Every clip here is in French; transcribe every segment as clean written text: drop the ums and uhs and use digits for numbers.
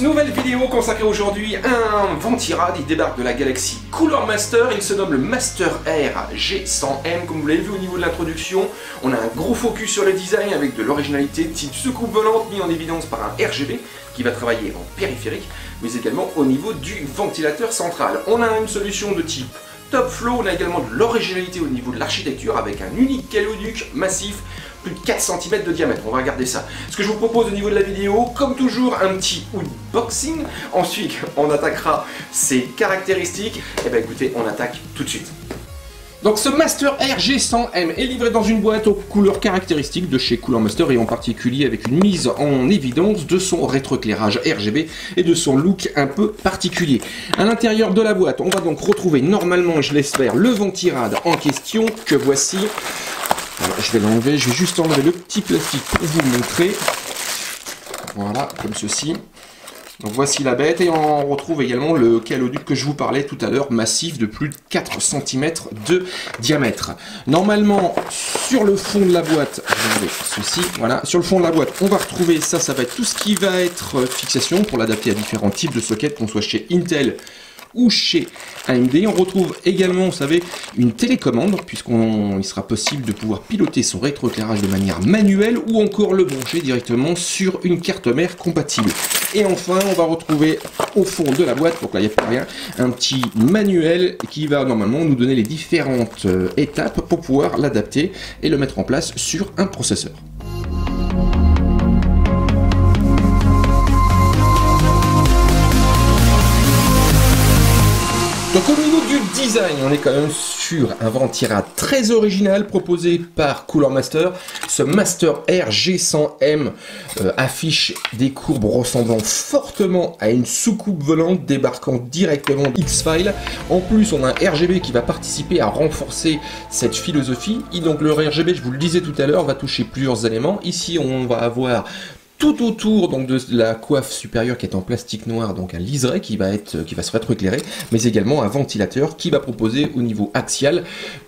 nouvelle vidéo consacrée aujourd'hui à un Ventirad. Il débarque de la galaxie Cooler Master, il se nomme le Master Air G100M. Comme vous l'avez vu au niveau de l'introduction, on a un gros focus sur le design avec de l'originalité type soucoupe volante mis en évidence par un RGB qui va travailler en périphérique, mais également au niveau du ventilateur central. On a une solution de type Top Flow, on a également de l'originalité au niveau de l'architecture avec un unique caléoduc massif, plus de 4 cm de diamètre. On va regarder ça. Ce que je vous propose au niveau de la vidéo, comme toujours, un petit unboxing. Ensuite, on attaquera ses caractéristiques. Et bien écoutez, on attaque tout de suite. Donc ce Master Air G100M est livré dans une boîte aux couleurs caractéristiques de chez Cooler Master et en particulier avec une mise en évidence de son rétroéclairage RGB et de son look un peu particulier. À l'intérieur de la boîte, on va donc retrouver normalement, je l'espère, le Ventirad en question que voici. Alors, je vais l'enlever, je vais juste enlever le petit plastique pour vous montrer. Voilà, comme ceci. Donc voici la bête et on retrouve également le caléoduc que je vous parlais tout à l'heure, massif de plus de 4 cm de diamètre. Normalement, sur le fond de la boîte, je vais ceci, voilà, sur le fond de la boîte, on va retrouver ça, ça va être tout ce qui va être fixation pour l'adapter à différents types de sockets, qu'on soit chez Intel ou chez AMD. On retrouve également, vous savez, une télécommande, puisqu'il sera possible de pouvoir piloter son rétroéclairage de manière manuelle ou encore le brancher directement sur une carte mère compatible. Et enfin, on va retrouver au fond de la boîte, donc là il n'y a pas rien, un petit manuel qui va normalement nous donner les différentes étapes pour pouvoir l'adapter et le mettre en place sur un processeur. Donc au niveau du design, on est quand même sur un Ventirad très original proposé par Cooler Master. Ce Master Air G100M affiche des courbes ressemblant fortement à une soucoupe volante débarquant directement X-File. En plus, on a un RGB qui va participer à renforcer cette philosophie. Et donc le RGB, je vous le disais tout à l'heure, va toucher plusieurs éléments. Ici, on va avoir tout autour donc de la coiffe supérieure qui est en plastique noir, donc un liseré qui va se rétroéclairer, mais également un ventilateur qui va proposer au niveau axial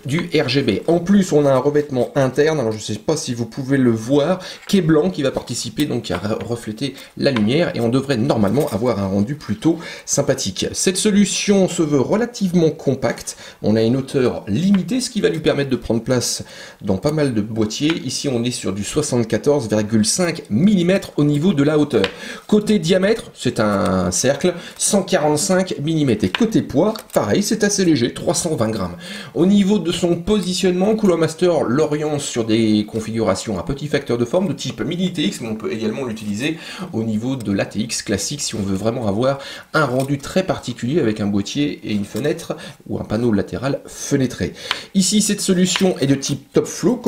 du RGB. En plus, on a un revêtement interne, alors je ne sais pas si vous pouvez le voir, qui est blanc, qui va participer donc à refléter la lumière et on devrait normalement avoir un rendu plutôt sympathique. Cette solution se veut relativement compacte, on a une hauteur limitée, ce qui va lui permettre de prendre place dans pas mal de boîtiers. Ici, on est sur du 74,5 mm au niveau de la hauteur. Côté diamètre, c'est un cercle, 145 mm. Et côté poids, pareil, c'est assez léger, 320 grammes. Au niveau de son positionnement, Cooler Master l'oriente sur des configurations à petit facteur de forme de type mini TX, mais on peut également l'utiliser au niveau de l'ATX classique si on veut vraiment avoir un rendu très particulier avec un boîtier et une fenêtre ou un panneau latéral fenêtré. Ici, cette solution est de type Top Flow.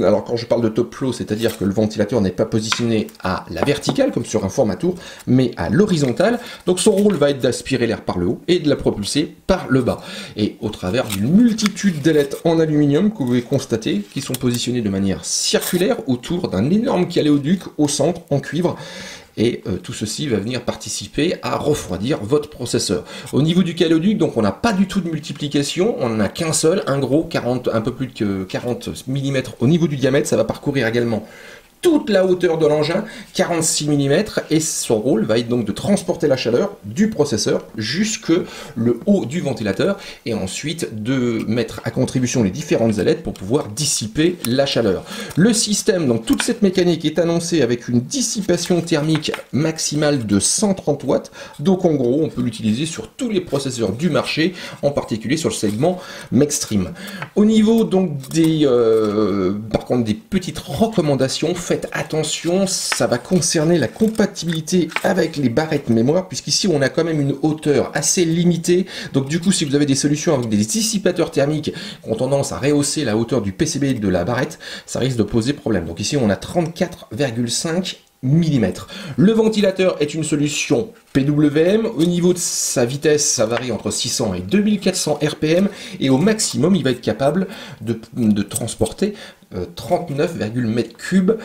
Alors quand je parle de Top Flow, c'est-à-dire que le ventilateur n'est pas positionné à la verticale, comme sur un format tour, mais à l'horizontale. Donc son rôle va être d'aspirer l'air par le haut et de la propulser par le bas. Et au travers d'une multitude d'ailettes en aluminium que vous pouvez constater, qui sont positionnées de manière circulaire autour d'un énorme caléoduc au centre en cuivre. Et tout ceci va venir participer à refroidir votre processeur. Au niveau du caléoduc, donc on n'a pas du tout de multiplication, on n'en a qu'un seul, un gros, un peu plus de 40 mm au niveau du diamètre. Ça va parcourir également toute la hauteur de l'engin, 46 mm, et son rôle va être donc de transporter la chaleur du processeur jusque le haut du ventilateur et ensuite de mettre à contribution les différentes ailettes pour pouvoir dissiper la chaleur. Le système, donc toute cette mécanique est annoncée avec une dissipation thermique maximale de 130 watts, donc en gros on peut l'utiliser sur tous les processeurs du marché, en particulier sur le segment Mainstream. Au niveau donc par contre des petites recommandations, faites attention, ça va concerner la compatibilité avec les barrettes mémoire, puisqu'ici on a quand même une hauteur assez limitée, donc du coup si vous avez des solutions avec des dissipateurs thermiques qui ont tendance à rehausser la hauteur du PCB de la barrette, ça risque de poser problème. Donc ici on a 34,5 mm. Le ventilateur est une solution PWM. Au niveau de sa vitesse, ça varie entre 600 et 2400 RPM et au maximum, il va être capable de transporter 39,3 m3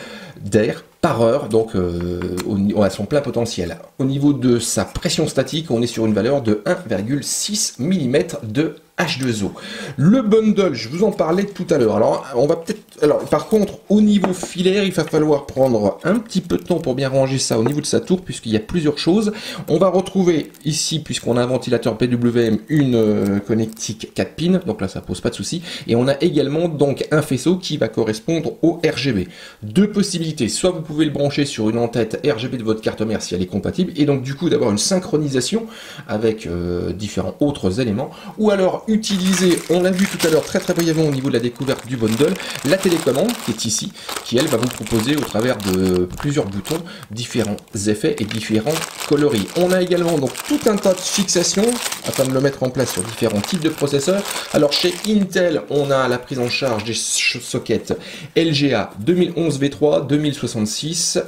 d'air par heure, donc à son plein potentiel. Au niveau de sa pression statique, on est sur une valeur de 1,6 mm de H2O. Le bundle, je vous en parlais tout à l'heure. Alors, on va peut-être... Alors, par contre, au niveau filaire, il va falloir prendre un petit peu de temps pour bien ranger ça au niveau de sa tour, puisqu'il y a plusieurs choses. On va retrouver ici, puisqu'on a un ventilateur PWM, une connectique 4 pins, donc là, ça pose pas de souci. Et on a également donc un faisceau qui va correspondre au RGB. Deux possibilités, soit vous pouvez le brancher sur une en-tête RGB de votre carte mère si elle est compatible, et donc du coup d'avoir une synchronisation avec différents autres éléments, ou alors utiliser, on l'a vu tout à l'heure très brièvement au niveau de la découverte du bundle, la télécommande qui est ici, qui elle va vous proposer au travers de plusieurs boutons différents effets et différents coloris. On a également donc tout un tas de fixations afin de le mettre en place sur différents types de processeurs. Alors chez Intel, on a la prise en charge des sockets LGA 2011 V3, 2066,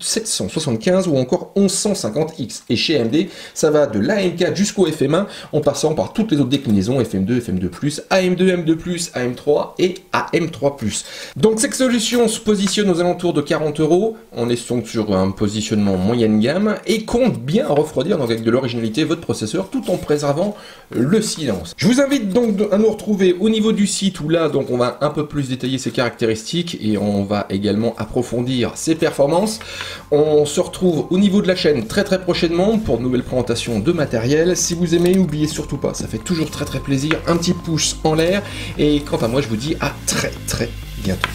775 ou encore 1150X. Et chez AMD, ça va de l'AM4 jusqu'au FM1 en passant par toutes les autres déclinaisons FM2, FM2+, AM2, M2+, AM3 et AM3+. Donc cette solution se positionne aux alentours de 40 €. On est donc sur un positionnement moyenne gamme et compte bien refroidir donc avec de l'originalité votre processeur tout en préservant le silence. Je vous invite donc à nous retrouver au niveau du site où là donc on va un peu plus détailler ses caractéristiques et on va également approfondir ses performances. On se retrouve au niveau de la chaîne très prochainement pour de nouvelles présentations de matériel. Si vous aimez, n'oubliez surtout pas, ça fait toujours très plaisir, un petit pouce en l'air. Et quant à moi, je vous dis à très bientôt.